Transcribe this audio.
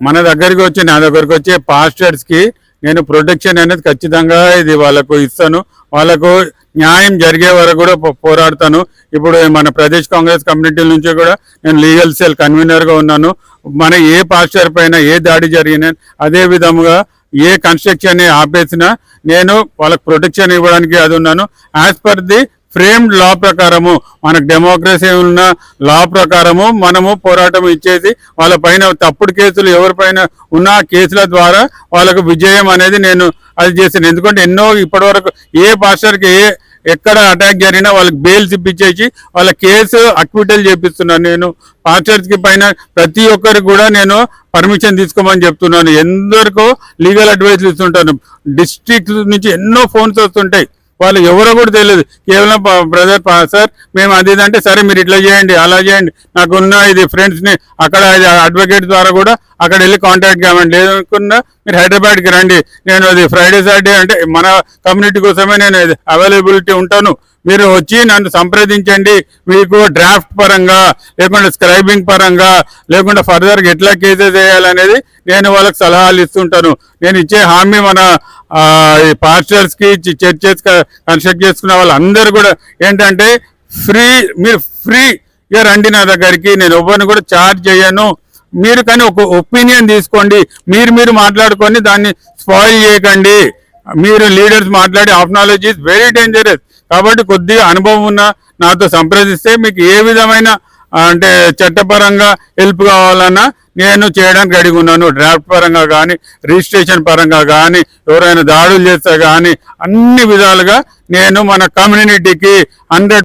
మన దగ్గరికి వచ్చి నా దగ్గరికి వచ్చే పాస్టర్స్కి నేను ప్రొటెక్షన్ అనేది ఖచ్చితంగా ఇది వాళ్ళకు ఇస్తాను. వాళ్ళకు న్యాయం జరిగే వరకు కూడా పోరాడతాను. ఇప్పుడు మన ప్రదేశ్ కాంగ్రెస్ కమ్యూనిటీ నుంచి కూడా నేను లీగల్ సెల్ కన్వీనర్గా ఉన్నాను. మన ఏ పాస్టర్ పైన ఏ దాడి జరిగినా, అదే విధముగా ఏ కన్స్ట్రక్షన్ ఆపేసినా నేను వాళ్ళకి ప్రొటెక్షన్ ఇవ్వడానికి అది ఉన్నాను. యాజ్ పర్ ది ఫ్రేమ్డ్ లా ప్రకారము, మనకు డెమోక్రసీ ఉన్న లా ప్రకారము మనము పోరాటం ఇచ్చేసి వాళ్ళ పైన తప్పుడు కేసులు ఎవరిపైన ఉన్న కేసుల ద్వారా వాళ్ళకు విజయం అనేది నేను అది చేశాను. ఎందుకంటే ఎన్నో ఇప్పటివరకు ఏ పాస్టర్కి ఎక్కడ అటాక్ జరిగినా వాళ్ళకి బెయిల్స్ ఇప్పించేసి వాళ్ళ కేసు అక్విటల్ చేపిస్తున్నాను. నేను పాస్టర్స్కి పైన ప్రతి ఒక్కరికి కూడా నేను పర్మిషన్ తీసుకోమని చెప్తున్నాను. ఎందరికో లీగల్ అడ్వైస్ ఇస్తుంటాను. డిస్ట్రిక్ట్ నుంచి ఎన్నో ఫోన్స్ వస్తుంటాయి, వాళ్ళు ఎవరో కూడా తెలియదు. కేవలం బ్రదర్ సార్ మేము అది అంటే, సరే మీరు ఇట్లా చేయండి అలా చేయండి, నాకున్న ఇది ఫ్రెండ్స్ని అక్కడ అడ్వకేట్ ద్వారా కూడా అక్కడ వెళ్ళి కాంటాక్ట్ కావండి, లేదనుకున్నా మీరు హైదరాబాద్కి రండి, నేను అది ఫ్రైడే సాటర్డే అంటే మన కమ్యూనిటీ కోసమే నేను అవైలబిలిటీ ఉంటాను, మీరు వచ్చి నన్ను సంప్రదించండి. మీకు డ్రాఫ్ట్ పరంగా లేకుంటే స్క్రైబింగ్ పరంగా లేకుంటే ఫర్దర్గా ఎట్లా కేసెస్ వేయాలనేది నేను వాళ్ళకి సలహాలు ఇస్తుంటాను. నేను ఇచ్చే హామీ మన పాస్టర్స్కి చర్చెస్ కన్స్ట్రక్ట్ చేసుకున్న వాళ్ళందరూ కూడా ఏంటంటే మీరు ఫ్రీగా రండి నా దగ్గరికి, నేను ఎవరిని కూడా ఛార్జ్ చేయను. మీరు కానీ ఒక ఒపీనియన్ తీసుకోండి, మీరు మాట్లాడుకొని దాన్ని స్పాయిల్ చేయకండి. మీరు లీడర్స్ మాట్లాడే half knowledge is very dangerous. కాబట్టి కొద్దిగా అనుభవం ఉన్న నాతో సంప్రదిస్తే మీకు ఏ విధమైన అంటే చట్టపరంగా హెల్ప్ కావాలన్నా నేను చేయడానికి రెడీగా ఉన్నాను. డ్రాఫ్ట్ పరంగా కానీ, రిజిస్ట్రేషన్ పరంగా కానీ, ఎవరైనా దాడులు చేస్తే కానీ అన్ని విధాలుగా నేను మన కమ్యూనిటీకి 100